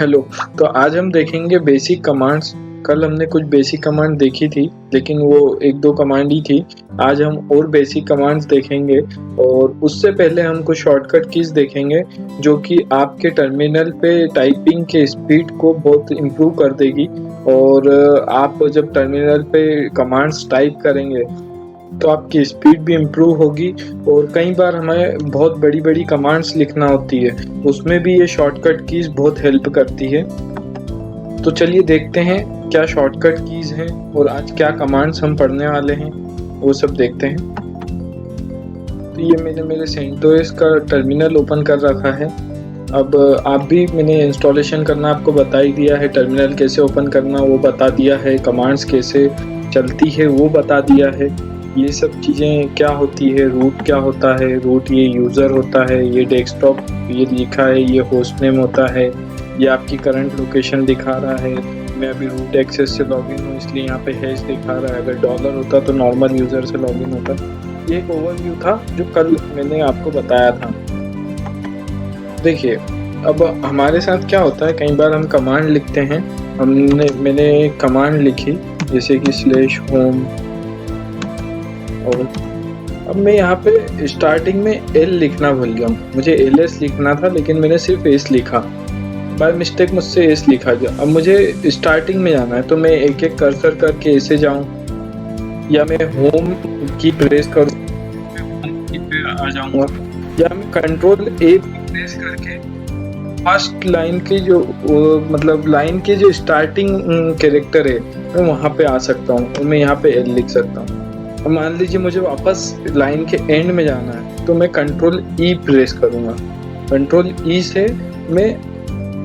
Hello. तो आज हम देखेंगे बेसिक कमांड्स। कल हमने कुछ बेसिक कमांड देखी थी, लेकिन वो एक दो कमांड ही थी। आज हम और बेसिक कमांड्स देखेंगे, और उससे पहले हम कुछ शॉर्टकट कीज देखेंगे जो कि आपके टर्मिनल पे टाइपिंग के स्पीड को बहुत इम्प्रूव कर देगी। और आप जब टर्मिनल पे कमांड्स टाइप करेंगे तो आपकी स्पीड भी इम्प्रूव होगी। और कई बार हमें बहुत बड़ी बड़ी कमांड्स लिखना होती है, उसमें भी ये शॉर्टकट कीज बहुत हेल्प करती है। तो चलिए देखते हैं क्या शॉर्टकट कीज हैं और आज क्या कमांड्स हम पढ़ने वाले हैं, वो सब देखते हैं। तो ये मेरे सेंटोस का टर्मिनल ओपन कर रखा है। अब आप भी, मैंने इंस्टॉलेशन करना आपको बता ही दिया है, टर्मिनल कैसे ओपन करना वो बता दिया है, कमांड्स कैसे चलती है वो बता दिया है। ये सब चीज़ें क्या होती है, रूट क्या होता है, रूट ये यूज़र होता है, ये डेस्कटॉप ये लिखा है, ये होस्ट नेम होता है, ये आपकी करंट लोकेशन दिखा रहा है। मैं अभी रूट एक्सेस से लॉगिन हूँ इसलिए यहाँ पे हैश दिखा रहा है। अगर डॉलर होता तो नॉर्मल यूज़र से लॉगिन होता। ये एक ओवरव्यू था जो कल मैंने आपको बताया था। देखिए, अब हमारे साथ क्या होता है, कई बार हम कमांड लिखते हैं। मैंने कमांड लिखी जैसे कि /home, और अब मैं यहाँ पे स्टार्टिंग में एल लिखना भूल गया हूँ। मुझे ls लिखना था लेकिन मैंने सिर्फ s लिखा, बाय मिस्टेक मुझसे s लिखा गया। अब मुझे स्टार्टिंग में जाना है तो मैं एक एक कर्सर करके ऐसे जाऊँ, या मैं होम की प्रेस करूँ आ जाऊँगा, या मैं कंट्रोल A प्रेस करके फर्स्ट लाइन के जो मतलब लाइन के जो स्टार्टिंग कैरेक्टर है मैं वहाँ पे आ सकता हूँ और मैं यहाँ पे एल लिख सकता हूँ। अब मान लीजिए मुझे वापस लाइन के एंड में जाना है तो मैं कंट्रोल E प्रेस करूँगा। कंट्रोल E से मैं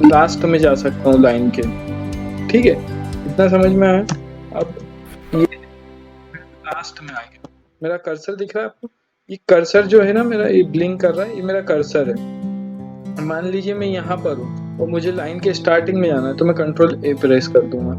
लास्ट में जा सकता हूँ लाइन के। ठीक है, इतना समझ में आया। अब ये लास्ट में आ गया, मेरा कर्सर दिख रहा है आपको। ये कर्सर जो है ना मेरा, ये ब्लिंक कर रहा है, ये मेरा कर्सर है। मान लीजिए मैं यहाँ पर हूँ और मुझे लाइन के स्टार्टिंग में जाना है तो मैं कंट्रोल A प्रेस कर दूंगा,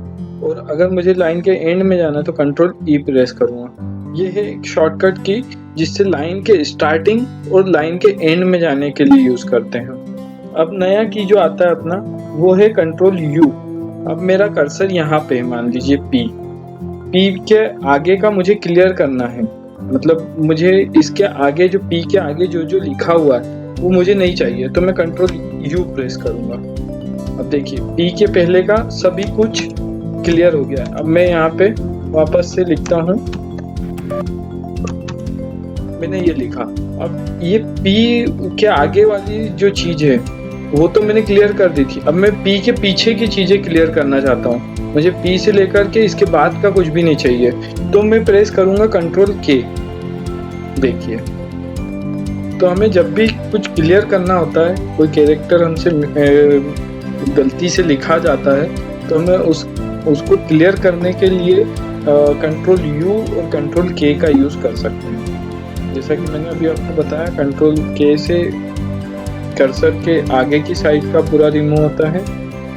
और अगर मुझे लाइन के एंड में जाना है तो कंट्रोल E प्रेस करूंगा। ये है एक शॉर्टकट की जिससे लाइन के स्टार्टिंग और लाइन के एंड में जाने के लिए यूज करते हैं। अब नया की जो आता है अपना वो है कंट्रोल U। अब मेरा कर्सर यहाँ पे मान लीजिए P के आगे का मुझे क्लियर करना है, मतलब मुझे इसके आगे जो P के आगे जो जो लिखा हुआ है वो मुझे नहीं चाहिए, तो मैं कंट्रोल U प्रेस करूंगा। अब देखिए P के पहले का सभी कुछ क्लियर हो गया। अब मैं यहाँ पे वापस से लिखता हूँ, मैंने ये लिखा। अब ये P के आगे वाली जो चीज है वो तो मैंने क्लियर कर दी थी। अब मैं P के पीछे की चीजें क्लियर करना चाहता हूँ, मुझे P से लेकर के इसके बाद का कुछ भी नहीं चाहिए, तो मैं प्रेस करूंगा कंट्रोल K। देखिए, तो हमें जब भी कुछ क्लियर करना होता है, कोई कैरेक्टर हमसे गलती से लिखा जाता है, तो हमें उसको क्लियर करने के लिए कंट्रोल U और कंट्रोल K का यूज़ कर सकते हैं। जैसा कि मैंने अभी आपको बताया, कंट्रोल K से कर्सर के आगे की साइड का पूरा रिमूव होता है,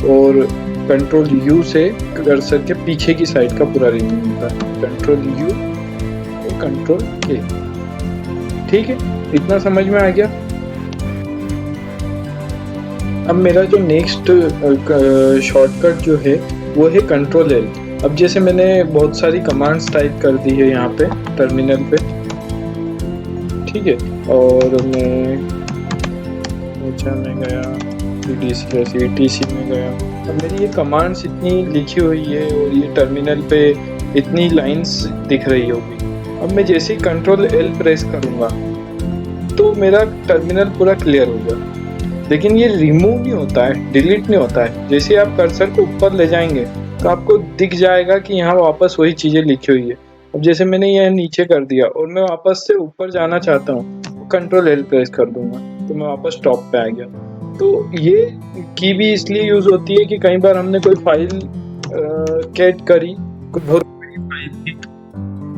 और कंट्रोल U से कर्सर के पीछे की साइड का पूरा रिमूव होता है। कंट्रोल U और कंट्रोल K। ठीक है, इतना समझ में आ गया। अब मेरा जो नेक्स्ट शॉर्टकट जो है वो है कंट्रोल L। अब जैसे मैंने बहुत सारी कमांड्स टाइप कर दी है यहाँ पे टर्मिनल पे, ठीक है, और मैं में गया, etc में गया। अब मेरी ये कमांड्स इतनी लिखी हुई है और ये टर्मिनल पे इतनी लाइंस दिख रही होगी। अब मैं जैसे ही कंट्रोल L प्रेस करूँगा तो मेरा टर्मिनल पूरा क्लियर होगा, लेकिन ये रिमूव नहीं होता है, डिलीट नहीं होता है। जैसे आप कर्सर को ऊपर ले जाएंगे तो आपको दिख जाएगा कि यहाँ वापस वही चीज़ें लिखी हुई है। अब जैसे मैंने यह नीचे कर दिया और मैं वापस से ऊपर जाना चाहता हूँ, कंट्रोल L प्रेस कर दूंगा तो मैं वापस टॉप पे आ गया। तो ये की भी इसलिए यूज होती है कि कई बार हमने कोई फाइल कैट करी, कोई बहुत बड़ी फाइल थी,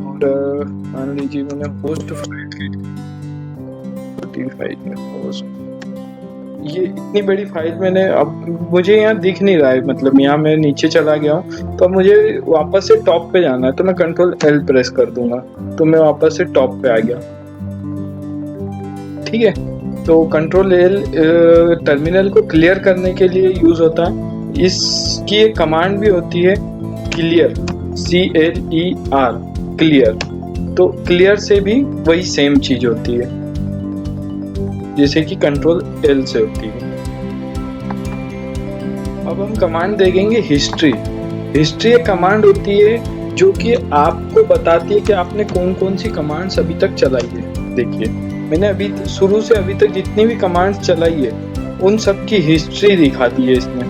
और मान लीजिए मैंने होस्ट फाइल में होस्ट, ये इतनी बड़ी फाइल मैंने, अब मुझे यहाँ दिख नहीं रहा है, मतलब यहाँ मैं नीचे चला गया हूँ तो अब मुझे वापस से टॉप पे जाना है तो मैं कंट्रोल L प्रेस कर दूंगा तो मैं वापस से टॉप पे आ गया। ठीक है, तो कंट्रोल L टर्मिनल को क्लियर करने के लिए यूज होता है, इसकी एक कमांड भी होती है क्लियर, CLER, क्लियर। तो क्लियर से भी वही सेम चीज होती है जैसे कि कंट्रोल L से होती है। अब हम कमांड देखेंगे हिस्ट्री। हिस्ट्री एक कमांड होती है जो कि आपको बताती है कि आपने कौन कौन सी कमांड्स अभी तक चलाई है। देखिए, मैंने अभी शुरू से अभी तक जितनी भी कमांड्स चलाई है उन सब की हिस्ट्री दिखाती है इसमें,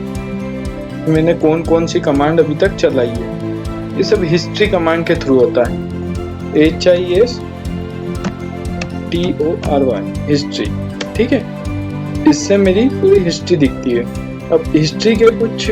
मैंने कौन कौन सी कमांड अभी तक चलाई है। ये सब हिस्ट्री कमांड के थ्रू होता है, HISTORY, हिस्ट्री। ठीक है, इससे मेरी पूरी हिस्ट्री दिखती है। अब हिस्ट्री के कुछ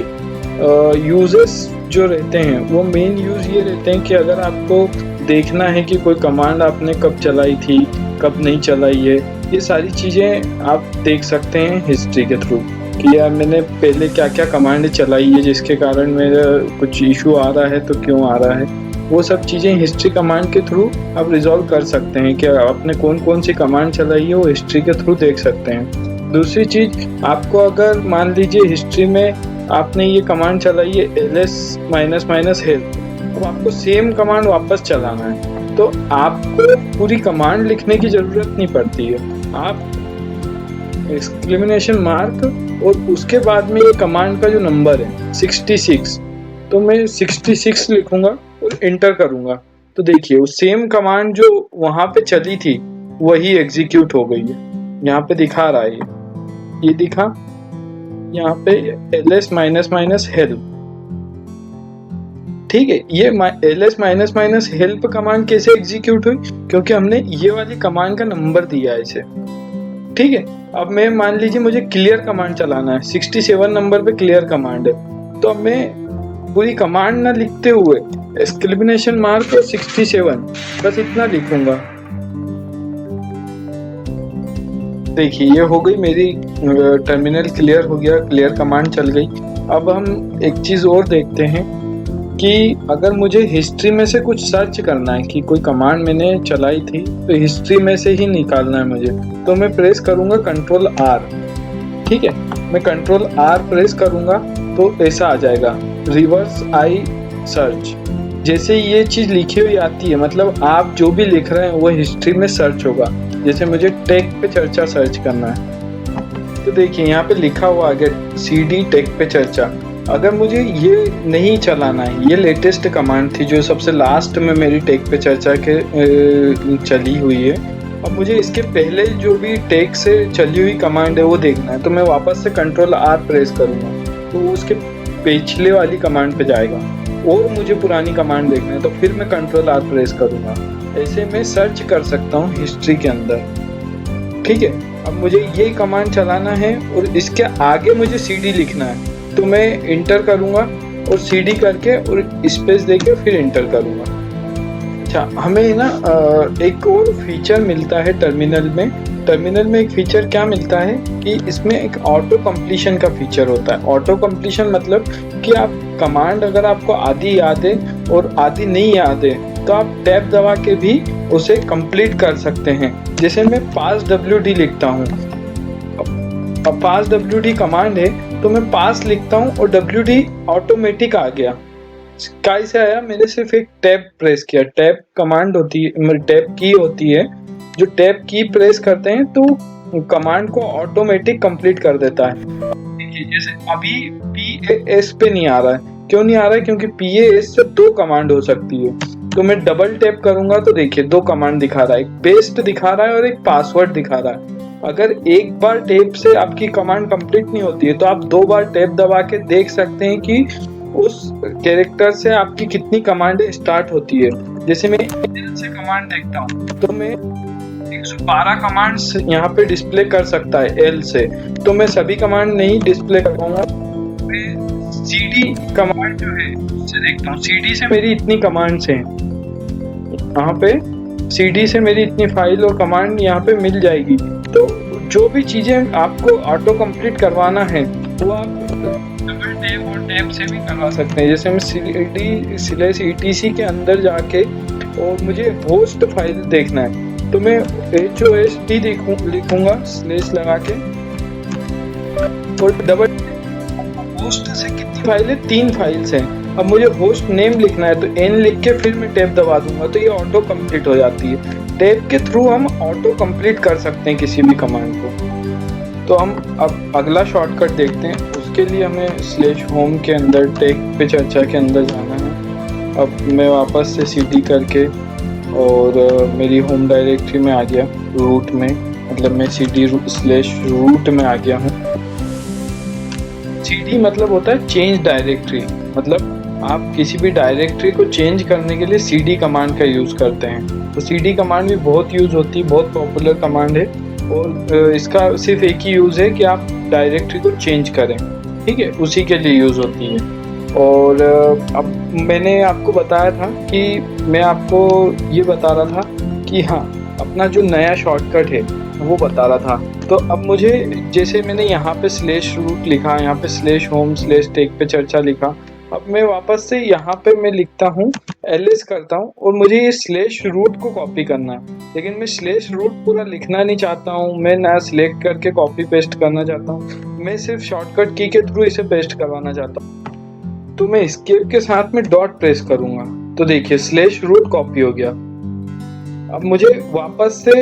यूजेस जो रहते हैं वो मेन यूज ये रहते हैं कि अगर आपको देखना है कि कोई कमांड आपने कब चलाई थी, कब नहीं चलाई है, ये सारी चीज़ें आप देख सकते हैं हिस्ट्री के थ्रू कि यार मैंने पहले क्या क्या कमांड चलाई है जिसके कारण मेरा कुछ इशू आ रहा है, तो क्यों आ रहा है। वो सब चीज़ें हिस्ट्री कमांड के थ्रू आप रिजॉल्व कर सकते हैं कि आपने कौन कौन सी कमांड चलाई है, वो हिस्ट्री के थ्रू देख सकते हैं। दूसरी चीज़, आपको अगर मान लीजिए हिस्ट्री में आपने ये कमांड चलाई है ls-help, अब आपको सेम कमांड वापस चलाना है तो आपको पूरी कमांड लिखने की ज़रूरत नहीं पड़ती है। आप एक्सक्लेमेशन मार्क और उसके बाद में ये कमांड का जो नंबर है 66, तो मैं 66 लिखूंगा और इंटर करूंगा, तो देखिए वो सेम कमांड जो वहाँ पे चली थी वही एग्जीक्यूट हो गई है। यहाँ पे दिखा रहा है, ये दिखा यहाँ पे ls-help। ठीक है, ये ls-help कमांड कैसे एग्जीक्यूट हुई, क्योंकि हमने ये वाली कमांड का नंबर दिया है इसे। ठीक है, अब मैं मान लीजिए मुझे क्लियर कमांड चलाना है, 67 नंबर पे क्लियर कमांड है, तो अब मैं पूरी कमांड ना लिखते हुए एक्सक्लेमेशन मार्क और 67 बस इतना लिखूंगा। देखिए ये हो गई मेरी टर्मिनल क्लियर हो गया, क्लियर कमांड चल गई। अब हम एक चीज़ और देखते हैं कि अगर मुझे हिस्ट्री में से कुछ सर्च करना है कि कोई कमांड मैंने चलाई थी तो हिस्ट्री में से ही निकालना है मुझे, तो मैं प्रेस करूंगा कंट्रोल R। ठीक है, मैं कंट्रोल R प्रेस करूंगा तो ऐसा आ जाएगा रिवर्स आई सर्च। जैसे ये चीज़ लिखी हुई आती है मतलब आप जो भी लिख रहे हैं वो हिस्ट्री में सर्च होगा। जैसे मुझे टेक पे चर्चा सर्च करना है तो देखिए यहाँ पे लिखा हुआ आ गया CD टेक पे चर्चा। अगर मुझे ये नहीं चलाना है, ये लेटेस्ट कमांड थी जो सबसे लास्ट में मेरी टेक पे चर्चा के चली हुई है। अब मुझे इसके पहले जो भी टेक से चली हुई कमांड है वो देखना है, तो मैं वापस से कंट्रोल R प्रेस करूँगा तो वो उसके पिछले वाली कमांड पे जाएगा। और मुझे पुरानी कमांड देखना है तो फिर मैं कंट्रोल R प्रेस करूँगा। ऐसे मैं सर्च कर सकता हूँ हिस्ट्री के अंदर। ठीक है, अब मुझे ये कमांड चलाना है और इसके आगे मुझे CD लिखना है, तो मैं इंटर करूँगा और CD करके और स्पेस देके फिर इंटर करूँगा। अच्छा, हमें ना एक और फीचर मिलता है टर्मिनल में। टर्मिनल में एक फीचर क्या मिलता है कि इसमें एक ऑटो कंप्लीशन का फीचर होता है। ऑटो कंप्लीशन मतलब कि आप कमांड अगर आपको आधी याद है और आधी नहीं याद है तो आप टैब दबा के भी उसे कंप्लीट कर सकते हैं। जैसे मैं पास WD लिखता हूँ, अब पास WD कमांड है तो मैं पास लिखता हूँ और WD ऑटोमेटिक आ गया। कैसे आया, मैंने सिर्फ एक टैब प्रेस किया। टैब कमांड होती है, टैब की होती है, जो टैब की प्रेस करते हैं तो कमांड को ऑटोमेटिक कंप्लीट कर देता है। देखिए जैसे अभी PAS पे नहीं आ रहा है, क्यों नहीं आ रहा है, क्योंकि PAS से 2 कमांड हो सकती है। तो मैं डबल टैप करूंगा तो देखिए 2 कमांड दिखा रहा है, एक पेस्ट दिखा रहा है और एक पासवर्ड दिखा रहा है। अगर एक बार टैप से आपकी कमांड कंप्लीट नहीं होती है तो आप 2 बार टैप दबा के देख सकते हैं कि उस कैरेक्टर से आपकी कितनी कमांड स्टार्ट होती है। जैसे मैं L से कमांड देखता हूँ तो मैं 112 कमांड्स यहाँ पे डिस्प्ले कर सकता है L से, तो मैं सभी कमांड नहीं डिस्प्ले कर पाऊंगा। CD कमांड जो है उससे देखता हूँ, CD से मेरी इतनी कमांड्स हैं, यहाँ पे CD से मेरी इतनी फाइल और कमांड यहाँ पे मिल जाएगी। तो जो भी चीज़ें आपको ऑटो कंप्लीट करवाना है वो आप डबल टैप और टैप से भी करवा सकते हैं। जैसे मैं CD/etc के अंदर जाके और मुझे होस्ट फाइल देखना है तो मैं HOST लिखूंगा स्लैश लगा के और डबल होस्ट से कितनी फाइल है, 3 फाइल्स हैं। अब मुझे होस्ट नेम लिखना है तो n लिख के फिर मैं टैब दबा दूंगा तो ये ऑटो कंप्लीट हो जाती है। टैब के थ्रू हम ऑटो कंप्लीट कर सकते हैं किसी भी कमांड को। तो हम अब अगला शॉर्टकट देखते हैं। उसके लिए हमें /होम के अंदर टेक पे चर्चा के अंदर जाना है। अब मैं वापस से cd करके और मेरी होम डायरेक्टरी में आ गया, रूट में, मतलब मैं cd/root में आ गया हूँ। cd मतलब होता है चेंज डायरेक्टरी, मतलब आप किसी भी डायरेक्टरी को चेंज करने के लिए cd कमांड का यूज़ करते हैं। तो cd कमांड भी बहुत यूज़ होती है, बहुत पॉपुलर कमांड है और इसका सिर्फ एक ही यूज़ है कि आप डायरेक्टरी को चेंज करें, ठीक है, उसी के लिए यूज़ होती है। और अब मैंने आपको बताया था कि मैं आपको ये बता रहा था कि हाँ, अपना जो नया शॉर्टकट है वो बता रहा था। तो अब मुझे, जैसे मैंने यहाँ पे /root लिखा, यहाँ पे /home/take पे चर्चा लिखा, अब मैं वापस से यहाँ पे मैं लिखता हूँ, ls करता हूँ और मुझे ये /root को कॉपी करना है। लेकिन मैं /root पूरा लिखना नहीं चाहता हूँ, मैं ना सिलेक्ट करके कॉपी पेस्ट करना चाहता हूँ, मैं सिर्फ शॉर्टकट की के थ्रू इसे पेस्ट करवाना चाहता हूँ। तो मैं एस्केप के साथ में डॉट प्रेस करूँगा तो देखिए /root कॉपी हो गया। अब मुझे वापस से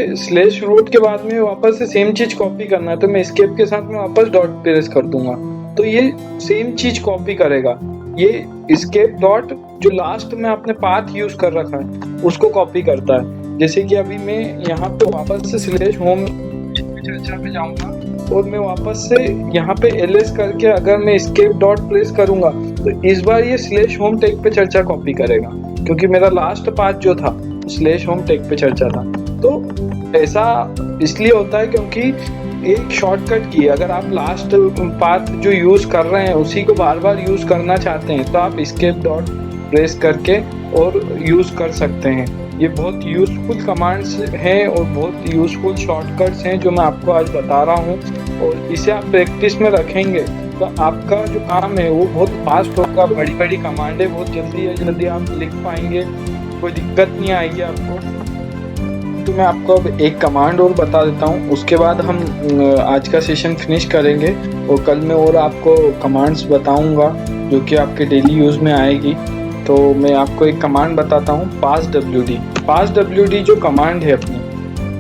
/root के बाद में वापस से सेम चीज कॉपी करना है तो मैं एस्केप के साथ में वापस डॉट प्रेस कर दूंगा तो ये सेम चीज कॉपी करेगा। ये एस्केप डॉट जो लास्ट में आपने पाथ यूज कर रखा है उसको कॉपी करता है। जैसे कि अभी मैं यहाँ पे वापस से /home चर्चा पे जाऊंगा और मैं वापस से यहाँ पे ls करके अगर मैं एस्केप डॉट प्रेस करूंगा तो इस बार ये /home टेक पे चर्चा कॉपी करेगा, क्योंकि मेरा लास्ट पाथ जो था /home टेक पे चर्चा था। तो ऐसा इसलिए होता है क्योंकि एक शॉर्टकट की अगर आप लास्ट पाथ जो यूज कर रहे हैं उसी को बार बार यूज करना चाहते हैं तो आप एस्केप डॉट प्रेस करके और यूज कर सकते हैं। ये बहुत यूजफुल कमांड्स हैं और बहुत यूजफुल शॉर्टकट्स हैं जो मैं आपको आज बता रहा हूँ, और इसे आप प्रैक्टिस में रखेंगे तो आपका जो काम है वो बहुत फास्ट होगा। बड़ी बड़ी कमांडें बहुत जल्दी आप लिख पाएंगे, कोई दिक्कत नहीं आएगी आपको। तो मैं आपको अब एक कमांड और बता देता हूँ, उसके बाद हम आज का सेशन फिनिश करेंगे और कल मैं और आपको कमांड्स बताऊँगा जो कि आपके डेली यूज़ में आएगी। तो मैं आपको एक कमांड बताता हूँ, passwd जो कमांड है अपनी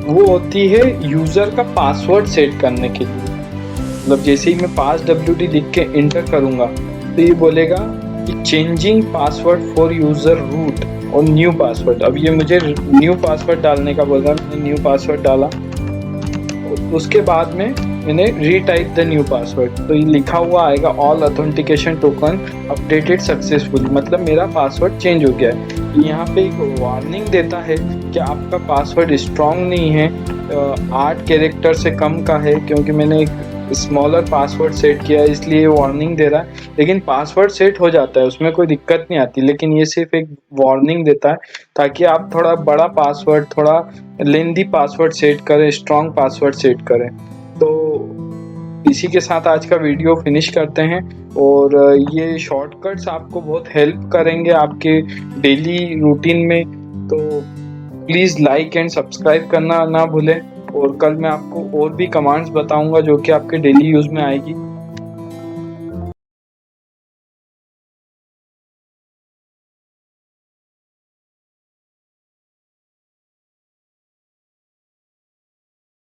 वो होती है यूज़र का पासवर्ड सेट करने के लिए। मतलब जैसे ही मैं passwd लिख के इंटर करूँगा तो ये बोलेगा कि changing password for user root और न्यू पासवर्ड। अब ये मुझे न्यू पासवर्ड डालने का बोला, मैंने न्यू पासवर्ड डाला, उसके बाद में मैंने रीटाइप द न्यू पासवर्ड तो ये लिखा हुआ आएगा all authentication token updated successfully, मतलब मेरा पासवर्ड चेंज हो गया है। यहाँ पे एक वार्निंग देता है कि आपका पासवर्ड स्ट्रॉन्ग नहीं है, 8 कैरेक्टर से कम का है, क्योंकि मैंने एक स्मॉलर पासवर्ड सेट किया है इसलिए वार्निंग दे रहा है। लेकिन पासवर्ड सेट हो जाता है, उसमें कोई दिक्कत नहीं आती, लेकिन ये सिर्फ एक वार्निंग देता है ताकि आप थोड़ा बड़ा पासवर्ड, थोड़ा लेंदी पासवर्ड सेट करें, स्ट्रॉन्ग पासवर्ड सेट करें। तो इसी के साथ आज का वीडियो फिनिश करते हैं और ये शॉर्टकट्स आपको बहुत हेल्प करेंगे आपके डेली रूटीन में। तो प्लीज़ लाइक एंड सब्सक्राइब करना ना भूलें और कल मैं आपको और भी कमांड्स बताऊंगा जो कि आपके डेली यूज़ में आएगी।